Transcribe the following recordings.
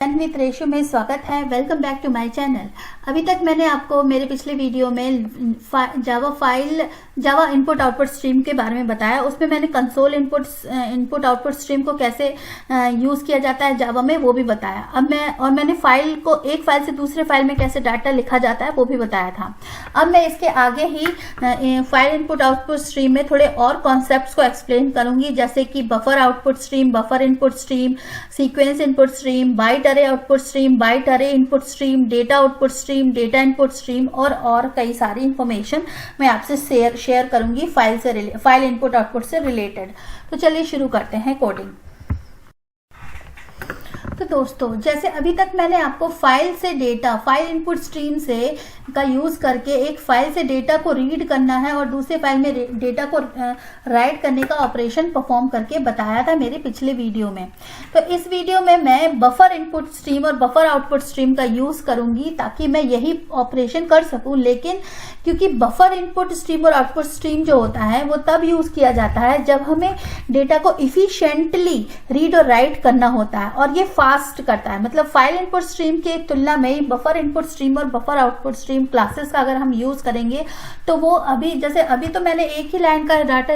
With ratio में स्वागत है। Welcome back to my channel. अभी तक मैंने आपको मेरे पिछले वीडियो में जावा इनपुट आउटपुट स्ट्रीम के बारे में बताया। उसमें मैंने कंसोल इनपुट आउटपुट स्ट्रीम को कैसे यूज किया जाता है जावा में वो भी बताया। अब मैंने फाइल को एक फाइल से दूसरे फाइल में कैसे डाटा लिखा जाता है वो भी बताया था। अब मैं इसके आगे ही फाइल इनपुट आउटपुट स्ट्रीम में थोड़े और कॉन्सेप्ट्स को एक्सप्लेन करूंगी, जैसे कि buffer output stream, buffer input stream, sequence input stream, byte array output stream, byte array input stream, data output stream, data input stream और कई सारी इंफॉर्मेशन मैं आपसे शेयर करूंगी फाइल इनपुट आउटपुट से रिलेटेड। तो चलिए शुरू करते हैं कोडिंग। तो दोस्तों, जैसे अभी तक मैंने आपको फाइल से डेटा, फाइल इनपुट स्ट्रीम से का यूज करके एक फाइल से डेटा को रीड करना है और दूसरे फाइल में डेटा को राइट करने का ऑपरेशन परफॉर्म करके बताया था मेरे पिछले वीडियो में। तो इस वीडियो में मैं बफर इनपुट स्ट्रीम और बफर आउटपुट स्ट्रीम का यूज करूंगी ताकि मैं यही ऑपरेशन कर सकूं। लेकिन क्योंकि बफर इनपुट स्ट्रीम और आउटपुट स्ट्रीम जो होता है वो तब यूज किया जाता है जब हमें डेटा को इफिशिएंटली रीड और राइट करना होता है, और ये फास्ट करता है। मतलब फाइल इनपुट स्ट्रीम की तुलना में बफर इनपुट स्ट्रीम और बफर आउटपुट स्ट्रीम क्लासेस का अगर हम यूज करेंगे तो वो अभी तो मैंने एक ही लाइन का डाटा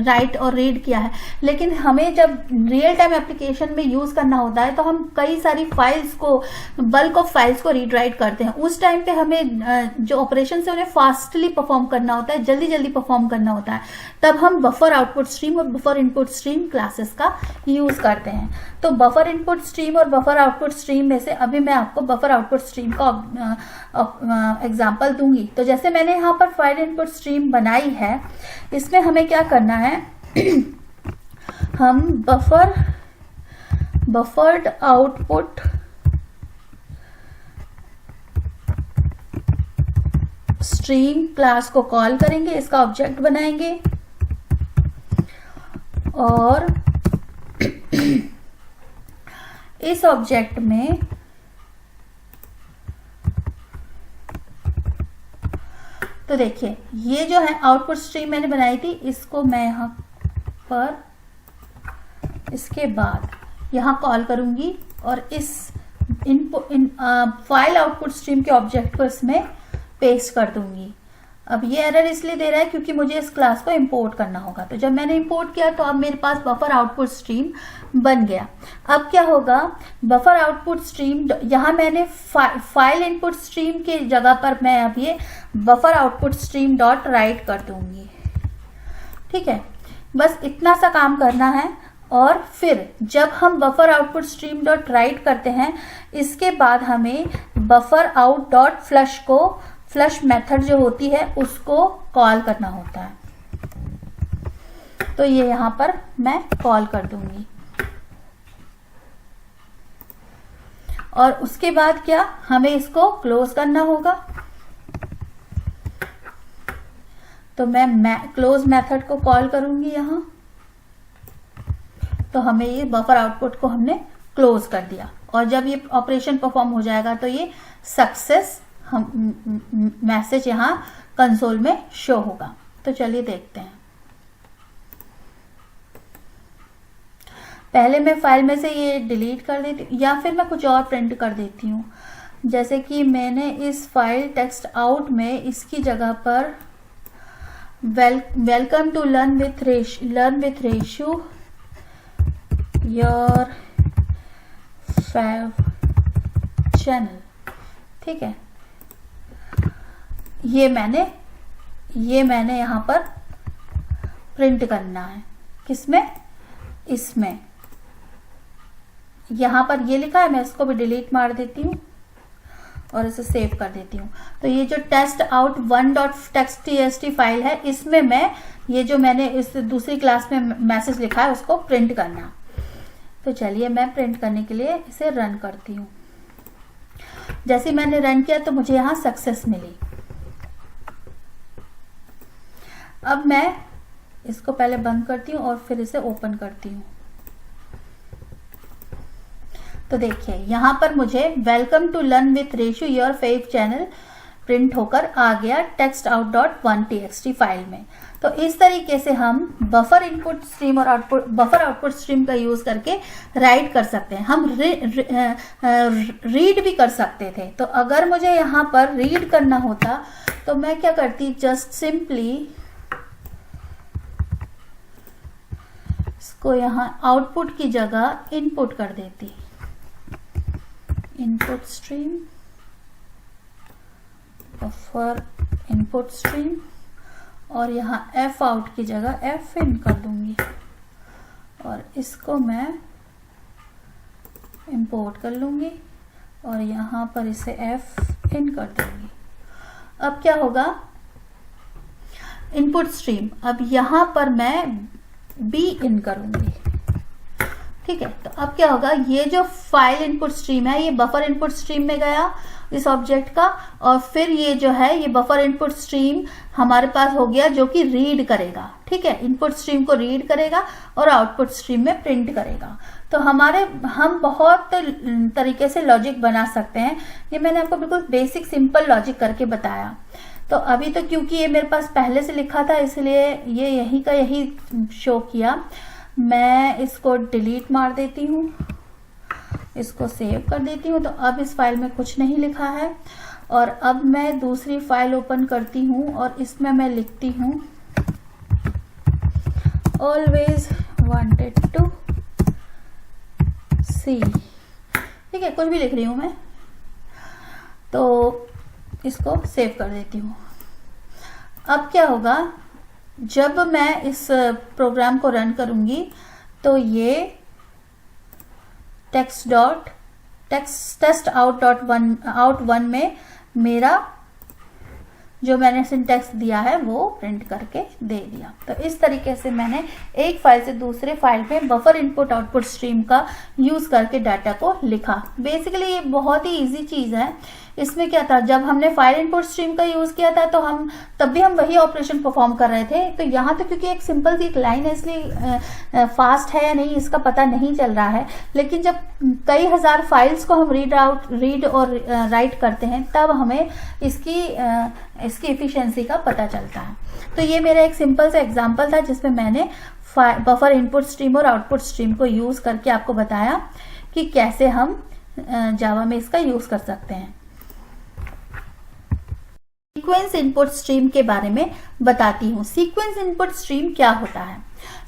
राइट और रीड किया है, लेकिन हमें जब रियल टाइम एप्लीकेशन में यूज करना होता है तो हम कई सारी फाइल्स को, बल्क ऑफ फाइल्स को रीड राइट करते हैं। उस टाइम पे हमें जो ऑपरेशन है उन्हें फास्टली परफॉर्म करना होता है, जल्दी जल्दी परफॉर्म करना होता है। तब हम बफर आउटपुट स्ट्रीम और बफर इनपुट स्ट्रीम क्लासेस का यूज करते हैं। तो बफर इनपुट स्ट्रीम और बफर आउटपुट स्ट्रीम में से अभी मैं आपको बफर आउटपुट स्ट्रीम का एग्जांपल दूंगी। तो जैसे मैंने यहाँ पर फाइल इनपुट स्ट्रीम बनाई है, इसमें हमें क्या करना है हम बफर्ड आउटपुट स्ट्रीम क्लास को कॉल करेंगे, इसका ऑब्जेक्ट बनाएंगे और इस ऑब्जेक्ट में तो देखिए ये जो है आउटपुट स्ट्रीम मैंने बनाई थी, इसको मैं यहां पर इसके बाद यहां कॉल करूंगी और इस फाइल आउटपुट स्ट्रीम के ऑब्जेक्ट को इसमें पेस्ट कर दूंगी। अब ये एरर इसलिए दे रहा है क्योंकि मुझे इस क्लास को इंपोर्ट करना होगा। तो जब मैंने इंपोर्ट किया तो अब मेरे पास बफर आउटपुट स्ट्रीम बन गया। अब क्या होगा, बफर आउटपुट स्ट्रीम, यहां मैंने फाइल इनपुट स्ट्रीम के जगह पर मैं अब ये buffer output stream dot right कर दूंगी। ठीक है, बस इतना सा काम करना है। और फिर जब हम buffer output stream dot right करते हैं, इसके बाद हमें बफर आउट डॉट फ्लश को, फ्लश मेथड जो होती है उसको कॉल करना होता है। तो ये यहां पर मैं कॉल कर दूंगी और उसके बाद क्या, हमें इसको क्लोज करना होगा। तो मैं क्लोज मेथड को कॉल करूंगी यहां। तो हमें ये बफर आउटपुट को हमने क्लोज कर दिया और जब ये ऑपरेशन परफॉर्म हो जाएगा तो ये सक्सेस मैसेज यहां कंसोल में शो होगा। तो चलिए देखते हैं। पहले मैं फाइल में से ये डिलीट कर देती हूँ या फिर मैं कुछ और प्रिंट कर देती हूँ। जैसे कि मैंने इस फाइल टेक्स्ट आउट में इसकी जगह पर welcome to learn with Resho your fav channel. ठीक है, ये मैंने यहां पर प्रिंट करना है। किसमें, इसमें यहां पर ये लिखा है, मैं इसको भी डिलीट मार देती हूँ और इसे सेव कर देती हूँ। तो ये जो टेस्ट आउट 1.txt फाइल है, इसमें मैं ये जो मैंने इस दूसरी क्लास में मैसेज लिखा है उसको प्रिंट करना। तो चलिए मैं प्रिंट करने के लिए इसे रन करती हूँ। जैसे मैंने रन किया तो मुझे यहां सक्सेस मिली। अब मैं इसको पहले बंद करती हूँ और फिर इसे ओपन करती हूँ। तो देखिए यहां पर मुझे welcome to learn with Resho your fave channel print होकर आ गया text_out.1txt फाइल में। तो इस तरीके से हम बफर इनपुट स्ट्रीम और बफर आउटपुट स्ट्रीम का यूज करके राइट कर सकते हैं। हम रीड भी कर सकते थे। तो अगर मुझे यहाँ पर रीड करना होता तो मैं क्या करती, जस्ट सिंपली इसको यहाँ आउटपुट की जगह इनपुट कर देती, input stream buffer input stream, और यहाँ एफ आउट की जगह एफ इन कर दूंगी और इसको मैं इंपोर्ट कर लूंगी और यहाँ पर इसे एफ इन कर दूंगी। अब क्या होगा, इनपुट स्ट्रीम, अब यहाँ पर मैं बी इन करूंगी, ठीक है। तो अब क्या होगा, ये जो फाइल इनपुट स्ट्रीम है ये बफर इनपुट स्ट्रीम में गया इस ऑब्जेक्ट का, और फिर ये जो है ये बफर इनपुट स्ट्रीम हमारे पास हो गया जो कि रीड करेगा, ठीक है। इनपुट स्ट्रीम को रीड करेगा और आउटपुट स्ट्रीम में प्रिंट करेगा। तो हम बहुत तरीके से लॉजिक बना सकते हैं। ये मैंने आपको बिल्कुल बेसिक सिंपल लॉजिक करके बताया। तो अभी तो क्योंकि ये मेरे पास पहले से लिखा था इसलिए ये यही का यही शो किया। मैं इसको डिलीट मार देती हूँ, इसको सेव कर देती हूँ। तो अब इस फाइल में कुछ नहीं लिखा है और अब मैं दूसरी फाइल ओपन करती हूँ और इसमें मैं लिखती हूँ ऑलवेज वांटेड टू सी, ठीक है, कुछ भी लिख रही हूँ मैं। तो इसको सेव कर देती हूँ। अब क्या होगा, जब मैं इस प्रोग्राम को रन करूंगी तो ये text_out.1 में मेरा जो मैंने सिंटैक्स दिया है वो प्रिंट करके दे दिया। तो इस तरीके से मैंने एक फाइल से दूसरे फाइल पे बफर इनपुट आउटपुट स्ट्रीम का यूज करके डाटा को लिखा। बेसिकली ये बहुत ही इजी चीज है। इसमें क्या था, जब हमने फाइल इनपुट स्ट्रीम का यूज किया था तो तब भी हम वही ऑपरेशन परफॉर्म कर रहे थे। तो यहाँ तो क्योंकि एक सिंपल सी एक लाइन है इसलिए फास्ट है या नहीं इसका पता नहीं चल रहा है, लेकिन जब कई हजार फाइल्स को हम रीड और राइट करते हैं तब हमें इसकी एफिशिएंसी का पता चलता है। तो ये मेरा एक सिंपल सा एग्जांपल था जिसमें मैंने बफर इनपुट स्ट्रीम और आउटपुट स्ट्रीम को यूज करके आपको बताया कि कैसे हम जावा में इसका यूज कर सकते हैं। सीक्वेंस इनपुट स्ट्रीम के बारे में बताती हूँ। सीक्वेंस इनपुट स्ट्रीम क्या होता है?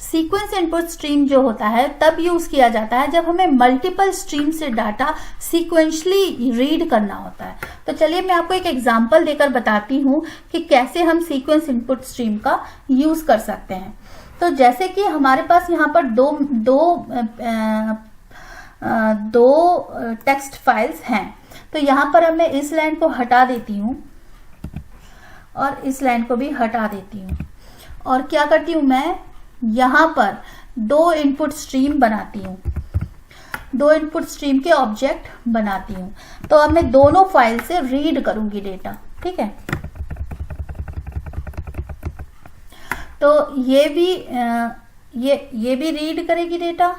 सीक्वेंस इनपुट स्ट्रीम जो होता है तब यूज किया जाता है जब हमें मल्टीपल स्ट्रीम से डाटा सीक्वेंशली रीड करना होता है। तो चलिए मैं आपको एक एग्जांपल देकर बताती हूँ कि कैसे हम सीक्वेंस इनपुट स्ट्रीम का यूज कर सकते हैं। तो जैसे कि हमारे पास यहाँ पर दो टेक्स्ट फाइल्स हैं। तो यहाँ पर अब मैं इस लाइन को हटा देती हूँ और इस लाइन को भी हटा देती हूँ और क्या करती हूँ, मैं यहाँ पर दो इनपुट स्ट्रीम बनाती हूँ, दो इनपुट स्ट्रीम के ऑब्जेक्ट बनाती हूँ। तो अब मैं दोनों फाइल से रीड करूंगी डेटा, ठीक है। तो ये भी रीड करेगी डेटा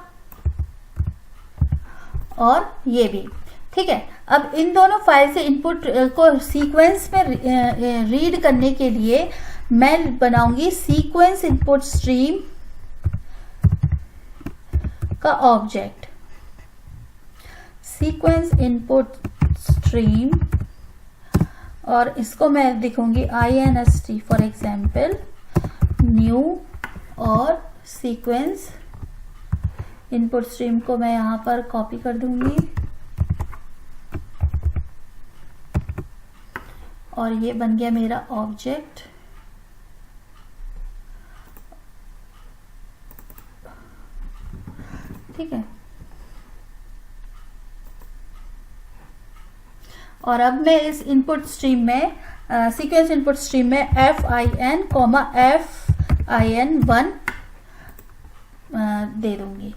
और ये भी, ठीक है। अब इन दोनों फाइल से इनपुट को सीक्वेंस में रीड करने के लिए मैं बनाऊंगी सीक्वेंस इनपुट स्ट्रीम का ऑब्जेक्ट, सीक्वेंस इनपुट स्ट्रीम, और इसको मैं लिखूंगी inst फॉर एग्जाम्पल न्यू, और सीक्वेंस इनपुट स्ट्रीम को मैं यहां पर कॉपी कर दूंगी और ये बन गया मेरा ऑब्जेक्ट। ठीक है, और अब मैं इस इनपुट स्ट्रीम में सीक्वेंस इनपुट स्ट्रीम में fin1 दे दूंगी।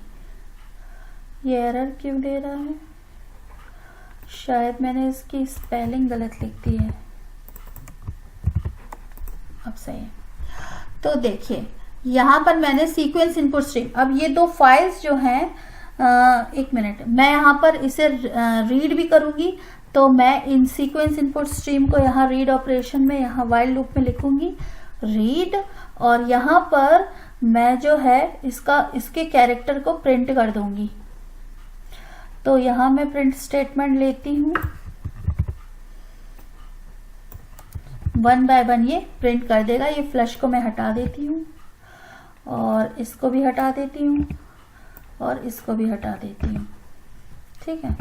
ये एरर क्यों दे रहा है? शायद मैंने इसकी स्पेलिंग गलत लिख दी है। अब सही। तो देखिए यहाँ पर मैंने सीक्वेंस इनपुट स्ट्रीम, अब ये दो फाइल्स जो हैं एक मिनट, मैं यहाँ पर इसे रीड भी करूँगी, तो मैं इन सीक्वेंस इनपुट स्ट्रीम को यहाँ रीड ऑपरेशन में, यहाँ वाइल लूप में लिखूंगी रीड, और यहाँ पर मैं जो है इसके कैरेक्टर को प्रिंट कर दूंगी। तो यहाँ मैं प्रिंट स्टेटमेंट लेती हूँ, 1 बाय 1 ये प्रिंट कर देगा। ये फ्लश को मैं हटा देती हूँ और इसको भी हटा देती हूँ और इसको भी हटा देती हूँ, ठीक है।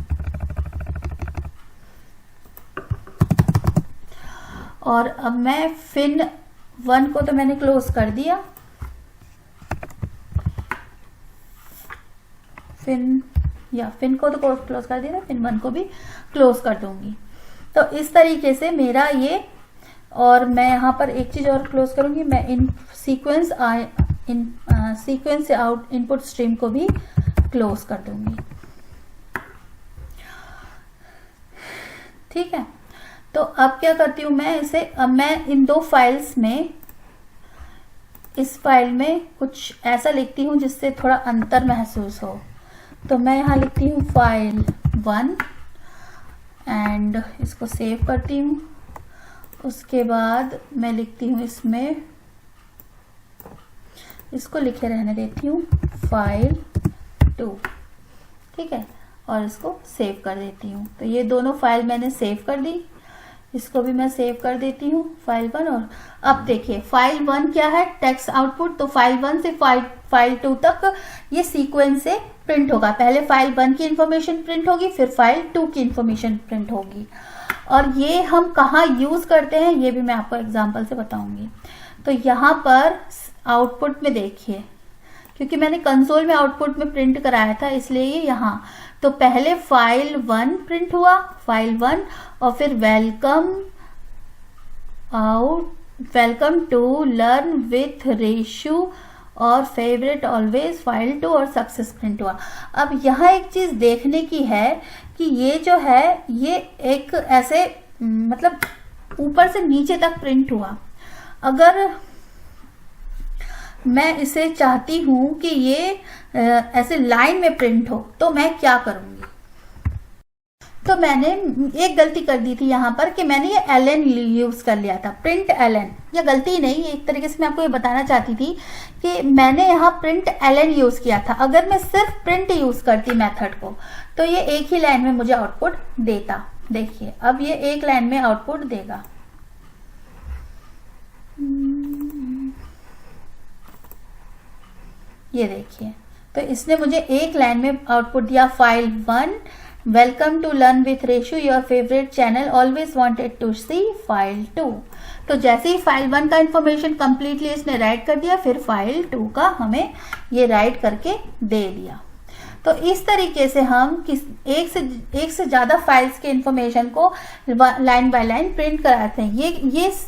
और अब मैं फिन 1 को तो मैंने क्लोज कर दिया, फिन को तो क्लोज कर दिया, फिन 1 को भी क्लोज कर दूंगी। तो इस तरीके से मेरा ये, और मैं यहाँ पर एक चीज और क्लोज करूंगी, मैं इन सीक्वेंस से आउट इनपुट स्ट्रीम को भी क्लोज कर दूंगी, ठीक है। तो अब क्या करती हूँ मैं इसे, अब मैं इन दो फाइल्स में, इस फाइल में कुछ ऐसा लिखती हूँ जिससे थोड़ा अंतर महसूस हो। तो मैं यहाँ लिखती हूँ फाइल 1 एंड इसको सेव करती हूँ। उसके बाद मैं लिखती हूँ इसमें, इसको लिखे रहने देती हूँ फाइल 2, ठीक है, और इसको सेव कर देती हूँ। तो ये दोनों फाइल मैंने सेव कर दी, इसको भी मैं सेव कर देती हूँ फाइल 1। और अब देखिए फाइल 1 क्या है, टेक्स्ट आउटपुट। तो फाइल 1 से फाइल 2 तक ये सीक्वेंस से प्रिंट होगा। पहले फाइल 1 की इंफॉर्मेशन प्रिंट होगी, फिर फाइल 2 की इंफॉर्मेशन प्रिंट होगी। और ये हम कहाँ यूज करते हैं ये भी मैं आपको एग्जांपल से बताऊंगी। तो यहाँ पर आउटपुट में देखिए, क्योंकि मैंने कंसोल में आउटपुट में प्रिंट कराया था इसलिए ये यहाँ, तो पहले फाइल 1 प्रिंट हुआ, फाइल 1, और फिर welcome to learn with Reshu और फेवरेट ऑलवेज फाइल 2 और सक्सेस प्रिंट हुआ। अब यहाँ एक चीज देखने की है कि ये जो है ये एक ऐसे मतलब ऊपर से नीचे तक प्रिंट हुआ। अगर मैं इसे चाहती हूं कि ये ऐसे लाइन में प्रिंट हो तो मैं क्या करूंगी। तो मैंने एक गलती कर दी थी यहाँ पर कि मैंने ये ln यूज कर लिया था, प्रिंट ln। ये गलती नहीं, एक तरीके से मैं आपको ये बताना चाहती थी कि मैंने यहाँ प्रिंट ln यूज किया था। अगर मैं सिर्फ प्रिंट यूज करती मेथड को तो ये एक ही लाइन में मुझे आउटपुट देता। देखिए अब ये एक लाइन में आउटपुट देगा। ये देखिए, तो इसने मुझे एक लाइन में आउटपुट दिया, file 1 welcome to learn with Reshu your favourite channel always wanted to see file 2। तो जैसे ही फाइल 1 का इंफॉर्मेशन कंप्लीटली इसने राइट कर दिया, फिर फाइल 2 का हमें ये राइट करके दे दिया। तो इस तरीके से हम एक से ज्यादा फाइल्स के इंफॉर्मेशन को लाइन बाय लाइन प्रिंट कराते हैं।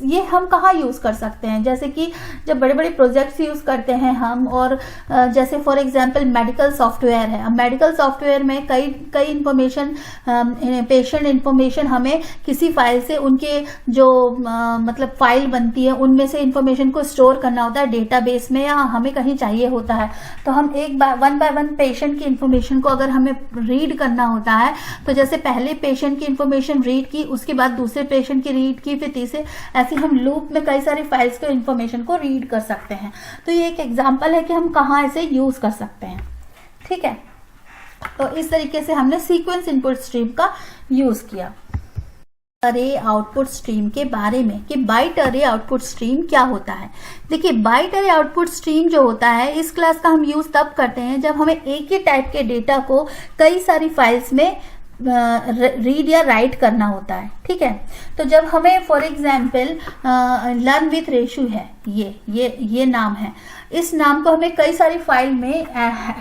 ये हम कहाँ यूज कर सकते हैं, जैसे कि जब बड़े बड़े प्रोजेक्ट्स यूज करते हैं हम, और जैसे फॉर एग्जांपल मेडिकल सॉफ्टवेयर है। अब मेडिकल सॉफ्टवेयर में कई इंफॉर्मेशन, पेशेंट इंफॉर्मेशन हमें किसी फाइल से, उनके जो मतलब फाइल बनती है उनमें से इंफॉर्मेशन को स्टोर करना होता है डेटाबेस में, या हमें कहीं चाहिए होता है। तो हम वन बाय वन पेशेंट की इंफॉर्मेशन को अगर हमें रीड करना होता है, तो जैसे पहले पेशेंट की इंफॉर्मेशन रीड की, उसके बाद दूसरे पेशेंट की रीड की, फिर तीसरे, ऐसे हम लूप में कई सारी फाइल्स के इंफॉर्मेशन को रीड कर सकते हैं। तो ये एक एग्जांपल है कि हम कहाँ इसे यूज कर सकते हैं, ठीक है। तो इस तरीके से हमने सीक्वेंस इनपुट स्ट्रीम का यूज किया। अरे आउटपुट स्ट्रीम के बारे में कि बाइट अरे आउटपुट स्ट्रीम क्या होता है। देखिए बाइट अरे आउटपुट स्ट्रीम जो होता है, इस क्लास का हम यूज तब करते हैं जब हमें एक ही टाइप के डेटा को कई सारी फाइल्स में रीड या राइट करना होता है, ठीक है। तो जब हमें for example learn with Reshu है, ये नाम है, इस नाम को हमें कई सारी फाइल में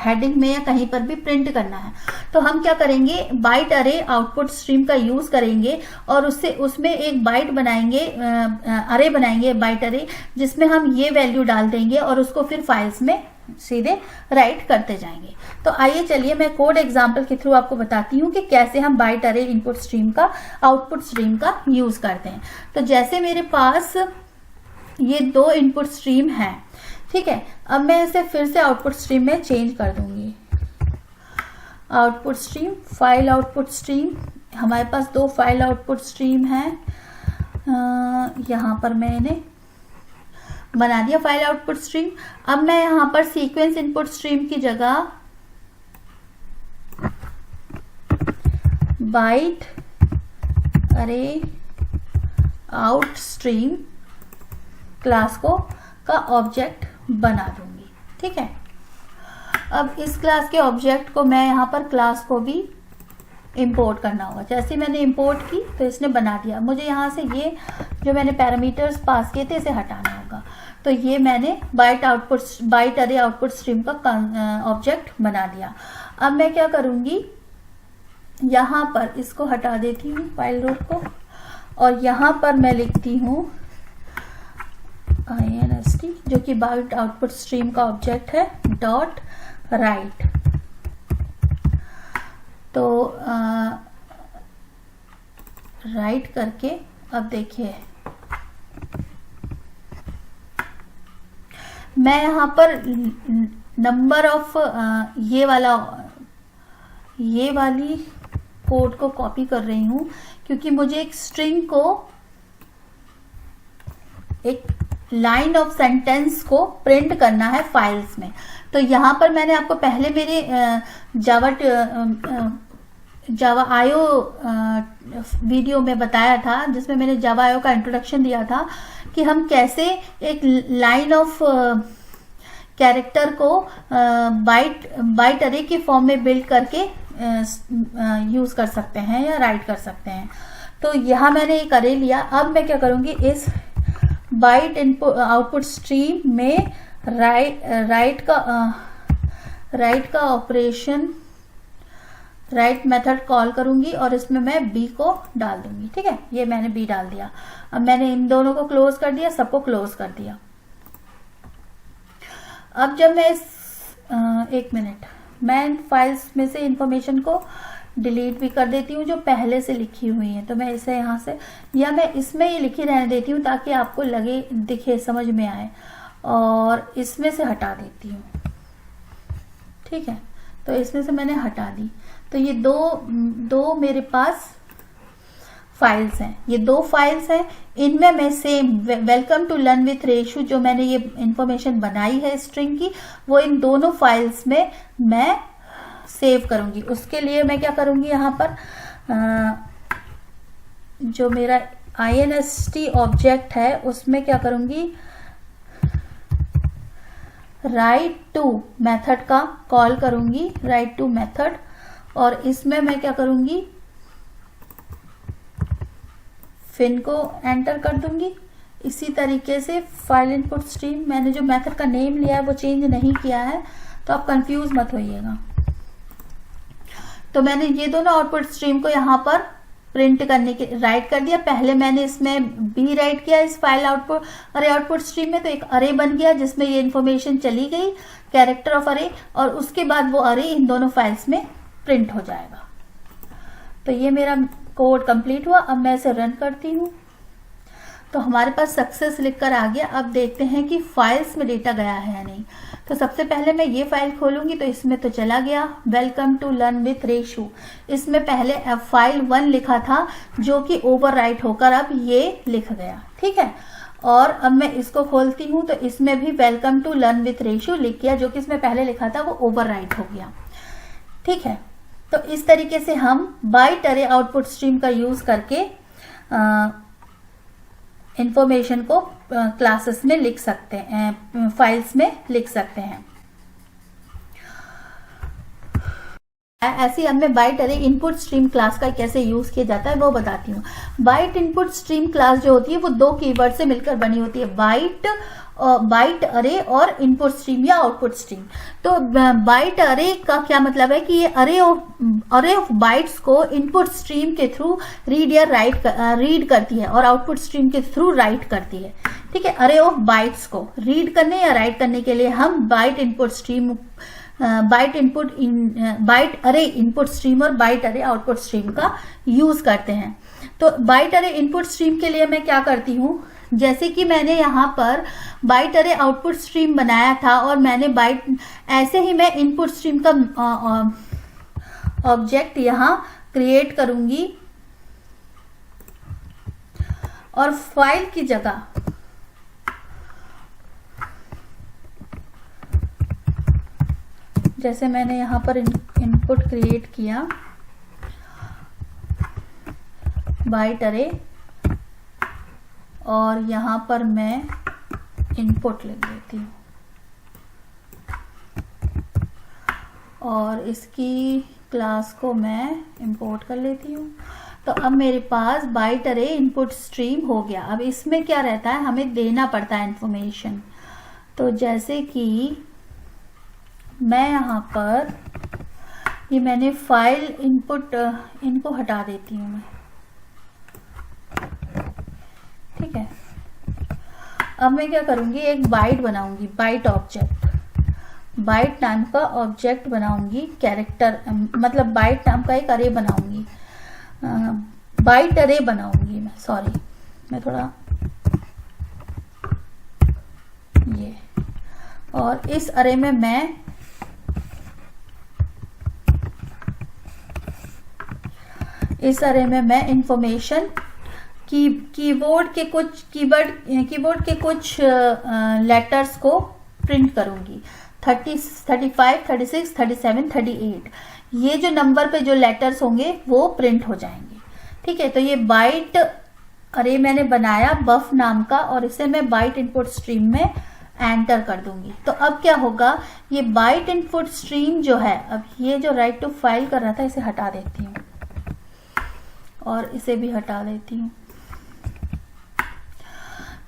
हेडिंग में या कहीं पर भी प्रिंट करना है, तो हम क्या करेंगे, बाइट अरे आउटपुट स्ट्रीम का यूज करेंगे और उसमें एक बाइट बनाएंगे, अरे बनाएंगे बाइट अरे, जिसमें हम ये वैल्यू डाल देंगे और उसको फिर फाइल्स में सीधे राइट करते जाएंगे। तो आइए चलिए मैं कोड एग्जांपल के थ्रू आपको बताती हूँ कि कैसे हम बाइट अरे इनपुट स्ट्रीम का आउटपुट स्ट्रीम का यूज करते हैं। तो जैसे मेरे पास ये दो इनपुट स्ट्रीम है, ठीक है। अब मैं इसे फिर से आउटपुट स्ट्रीम में चेंज कर दूंगी। Output stream, file output stream. हमारे पास दो फाइल आउटपुट स्ट्रीम है। यहाँ पर मैंने बना दिया फाइल आउटपुट स्ट्रीम। अब मैं यहाँ पर सीक्वेंस इनपुट स्ट्रीम की जगह बाइट अरे आउट स्ट्रीम क्लास को का ऑब्जेक्ट बना दूंगी। ठीक है, अब इस क्लास के ऑब्जेक्ट को मैं यहाँ पर क्लास को भी इंपोर्ट करना होगा। जैसे मैंने इंपोर्ट की तो इसने बना दिया। मुझे यहाँ से ये जो मैंने पैरामीटर्स पास किए थे इसे हटाना होगा। तो ये मैंने बाइट अरे आउटपुट स्ट्रीम का ऑब्जेक्ट बना दिया। अब मैं क्या करूँगी, यहाँ पर इसको हटा देती हूँ फाइल रूट को, और यहाँ पर मैं लिखती हूँ inst जो कि बाइट आउटपुट स्ट्रीम का ऑब्जेक्ट है डॉट राइट। तो राइट करके अब देखिए मैं यहाँ पर नंबर ऑफ ये वाली कोड को कॉपी कर रही हूँ, क्योंकि मुझे एक स्ट्रिंग को, एक लाइन ऑफ सेंटेंस को प्रिंट करना है फाइल्स में। तो यहाँ पर मैंने आपको पहले मेरे जावा आयो वीडियो में बताया था, जिसमें मैंने जावा आयो का इंट्रोडक्शन दिया था कि हम कैसे एक लाइन ऑफ कैरेक्टर को बाइट अरे के फॉर्म में बिल्ड करके यूज कर सकते हैं या राइट कर सकते हैं। तो यहाँ मैंने एक अरे लिया। अब मैं क्या करूँगी, इस बाइट इनपुट आउटपुट स्ट्रीम में राइट का ऑपरेशन, राइट मेथड कॉल करूंगी और इसमें मैं बी को डाल दूंगी। ठीक है, ये मैंने बी डाल दिया। अब मैंने इन दोनों को क्लोज कर दिया, सबको क्लोज कर दिया। अब जब मैं एक मिनट, मैं फाइल्स में से इंफॉर्मेशन को डिलीट भी कर देती हूँ जो पहले से लिखी हुई है। तो मैं इसे यहाँ से, या मैं इसमें ही लिखी रहने देती हूँ ताकि आपको लगे, दिखे, समझ में आए, और इसमें से हटा देती हूँ। ठीक है, तो इसमें से मैंने हटा दी। तो ये दो मेरे पास फाइल्स हैं, ये दो फाइल्स हैं। इनमें मैं same welcome to learn with Reshu जो मैंने ये इंफॉर्मेशन बनाई है स्ट्रिंग की, वो इन दोनों फाइल्स में मैं सेव करूंगी। उसके लिए मैं क्या करूंगी, यहाँ पर जो मेरा inst ऑब्जेक्ट है उसमें क्या करूंगी, राइट टू मेथड का कॉल करूंगी, राइट टू मेथड, और इसमें मैं क्या करूंगी, फिन को एंटर कर दूंगी। इसी तरीके से फाइल इनपुट स्ट्रीम, मैंने जो मेथड का नेम लिया है वो चेंज नहीं किया है, तो आप कंफ्यूज मत होइएगा। तो मैंने ये दोनों आउटपुट स्ट्रीम को यहाँ पर प्रिंट करने के राइट कर दिया। पहले मैंने इसमें बी राइट किया इस फाइल आउटपुट अरे आउटपुट स्ट्रीम में, तो एक अरे बन गया जिसमें ये इन्फॉर्मेशन चली गई, कैरेक्टर ऑफ अरे, और उसके बाद वो अरे इन दोनों फाइल्स में प्रिंट हो जाएगा। तो ये मेरा कोड कंप्लीट हुआ। अब मैं इसे रन करती हूँ तो हमारे पास सक्सेस लिखकर आ गया। अब देखते हैं कि फाइल्स में डेटा गया है या नहीं। तो सबसे पहले मैं ये फाइल खोलूंगी तो इसमें तो चला गया welcome to learn with Reshu. इसमें पहले फाइल 1 लिखा था जो कि ओवरराइट होकर अब ये लिख गया। ठीक है, और अब मैं इसको खोलती हूँ तो इसमें भी welcome to learn with Reshu लिख गया, जो कि इसमें पहले लिखा था वो ओवरराइट हो गया। ठीक है, तो इस तरीके से हम बाइट अरे आउटपुट स्ट्रीम का यूज करके इंफॉर्मेशन को क्लासेस में लिख सकते हैं, फाइल्स में लिख सकते हैं। ऐसी अब मैं bite array input stream class का कैसे यूज किया जाता है वो बताती हूँ। बाइट इनपुट स्ट्रीम क्लास जो होती है वो 2 कीवर्ड से मिलकर बनी होती है, बाइट अरे और इनपुट स्ट्रीम या आउटपुट स्ट्रीम। तो बाइट अरे का क्या मतलब है कि ये अरे ऑफ बाइट्स को इनपुट स्ट्रीम के थ्रू रीड या रीड करती है और आउटपुट स्ट्रीम के थ्रू राइट करती है। ठीक है, अरे ऑफ बाइट्स को रीड करने या राइट करने के लिए हम बाइट अरे इनपुट स्ट्रीम और बाइट अरे आउटपुट स्ट्रीम का यूज करते हैं। तो बाइट अरे इनपुट स्ट्रीम के लिए मैं क्या करती हूँ, जैसे कि मैंने यहाँ पर बाइट अरे आउटपुट स्ट्रीम बनाया था और मैंने ऐसे ही मैं इनपुट स्ट्रीम का ऑब्जेक्ट यहाँ क्रिएट करूंगी और फाइल की जगह जैसे मैंने यहाँ पर इनपुट क्रिएट किया बाइट अरे, और यहाँ पर मैं इनपुट लिख देती हूँ और इसकी क्लास को मैं इंपोर्ट कर लेती हूँ। तो अब मेरे पास बाइट अरे इनपुट स्ट्रीम हो गया। अब इसमें क्या रहता है, हमें देना पड़ता है इंफॉर्मेशन। तो जैसे कि मैं यहाँ पर ये मैंने फाइल इनपुट इनको हटा देती हूँ मैं, ठीक है। अब मैं क्या करूँगी, एक बाइट बनाऊंगी, बाइट ऑब्जेक्ट, बाइट नाम का ऑब्जेक्ट बनाऊंगी, कैरेक्टर मतलब बाइट नाम का एक अरे बनाऊंगी, बाइट अरे बनाऊंगी मैं, सॉरी मैं थोड़ा ये, और इस अरे में मैं इंफॉर्मेशन कीबोर्ड के कुछ लेटर्स को प्रिंट करूंगी। 30, 35, 36, 37, 38 ये जो नंबर पे जो लेटर्स होंगे वो प्रिंट हो जाएंगे, ठीक है। तो ये बाइट अरे मैंने बनाया बफ नाम का, और इसे मैं बाइट इनपुट स्ट्रीम में एंटर कर दूंगी। तो अब क्या होगा, ये बाइट इनपुट स्ट्रीम जो है, अब ये जो राइट टू फाइल कर रहा था इसे हटा देती हूँ और इसे भी हटा देती हूँ।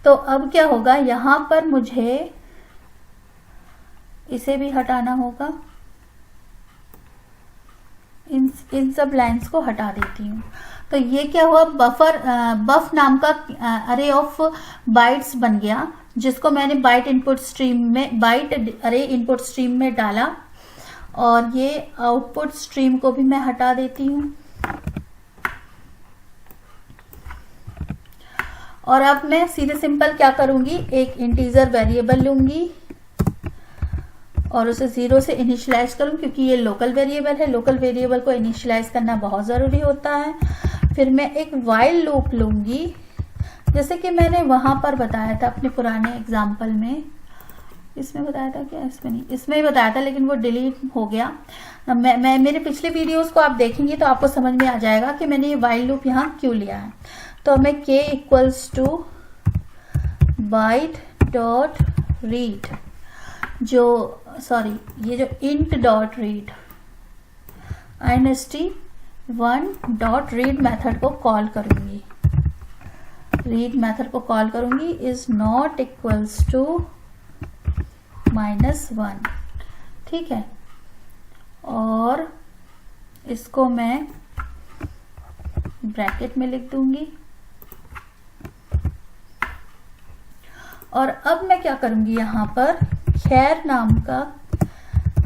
तो अब क्या होगा, यहां पर मुझे इसे भी हटाना होगा, इन सब लाइंस को हटा देती हूँ। तो ये क्या हुआ, बफ नाम का अरे ऑफ बाइट्स बन गया, जिसको मैंने बाइट इनपुट स्ट्रीम में, बाइट अरे इनपुट स्ट्रीम में डाला, और ये आउटपुट स्ट्रीम को भी मैं हटा देती हूँ। और अब मैं सीधे सिंपल क्या करूंगी, एक इंटीजर वेरिएबल लूंगी और उसे 0 से इनिशियलाइज करूं, क्योंकि ये लोकल वेरिएबल है, लोकल वेरिएबल को इनिशियलाइज करना बहुत ज़रूरी होता है। फिर मैं एक वाइल लूप लूंगी, जैसे कि मैंने वहां पर बताया था अपने पुराने एग्जाम्पल में, इसमें बताया था क्या, इसमें नहीं, इसमें ही बताया था लेकिन वो डिलीट हो गया। मैं मेरे पिछले वीडियोस को आप देखेंगे तो आपको समझ में आ जाएगा कि मैंने ये वाइल लूप यहाँ क्यों लिया है। तो मैं k equals to byte dot read, ये जो int dot read inst1 dot read method को कॉल करूंगी, रीड मेथड को कॉल करूंगी इज नॉट इक्वल्स टू -1, ठीक है। और इसको मैं ब्रैकेट में लिख दूंगी। और अब मैं क्या करूंगी, यहाँ पर खैर नाम का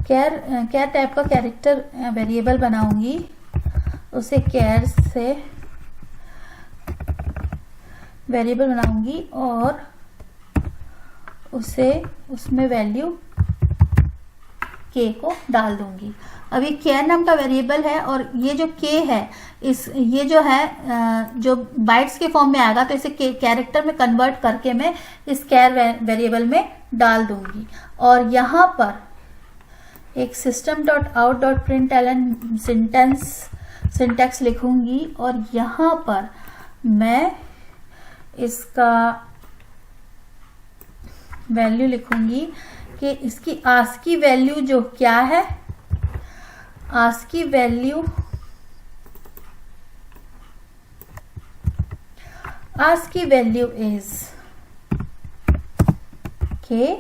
खैर टाइप का कैरेक्टर वेरिएबल बनाऊंगी, उसे खैर से वेरिएबल बनाऊंगी और उसमें वैल्यू k को डाल दूंगी। अब ये कैर नाम का वेरिएबल है और ये जो k है, ये जो है जो बाइट्स के फॉर्म में आएगा, तो इसे कैरेक्टर में कन्वर्ट करके मैं इस कैर वेरिएबल में डाल दूंगी। और यहाँ पर एक system.out.println सिंटैक्स लिखूंगी और यहाँ पर मैं इसका वैल्यू लिखूंगी कि इसकी आस्की वैल्यू जो क्या है, ASCII value is k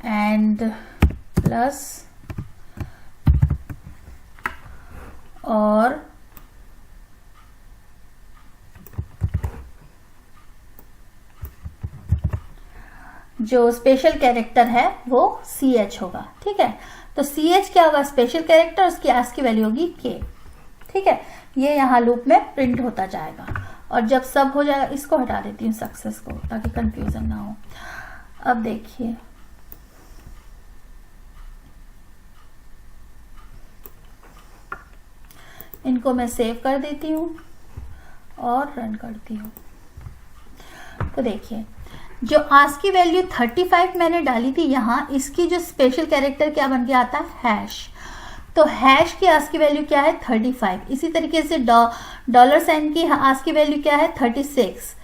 and plus और जो स्पेशल कैरेक्टर है वो CH होगा, ठीक है। तो CH क्या होगा, स्पेशल कैरेक्टर, उसकी आस्की वैल्यू होगी k, ठीक है। ये यहाँ लूप में प्रिंट होता जाएगा और जब सब हो जाएगा, इसको हटा देती हूँ सक्सेस को ताकि कंफ्यूजन ना हो। अब देखिए इनको मैं सेव कर देती हूँ और रन करती हूँ। तो देखिए जो आस्क की वैल्यू 35 मैंने डाली थी यहाँ, इसकी जो स्पेशल कैरेक्टर क्या बन के आता है, हैश। तो हैश की आस्क की वैल्यू क्या है, 35। इसी तरीके से डॉलर साइन की आस्क की वैल्यू क्या है, 36।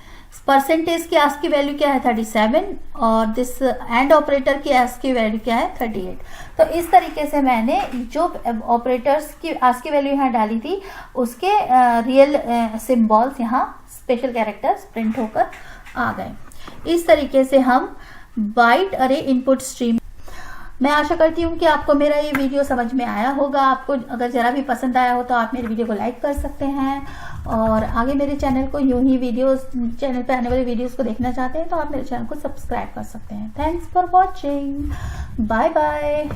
परसेंटेज की आस्क की वैल्यू क्या है, 37। और दिस एंड ऑपरेटर की आस्क की वैल्यू क्या है, 38। तो इस तरीके से मैंने जो ऑपरेटर्स की आस्क की वैल्यू यहाँ डाली थी उसके रियल सिंबल्स यहाँ स्पेशल कैरेक्टर्स प्रिंट होकर आ गए। इस तरीके से हम बाइट अरे इनपुट स्ट्रीम। मैं आशा करती हूँ कि आपको मेरा ये वीडियो समझ में आया होगा। आपको अगर जरा भी पसंद आया हो तो आप मेरे वीडियो को लाइक कर सकते हैं, और आगे मेरे चैनल को यूं ही चैनल पे आने वाले वीडियोस को देखना चाहते हैं तो आप मेरे चैनल को सब्सक्राइब कर सकते हैं। Thanks for watching, bye bye.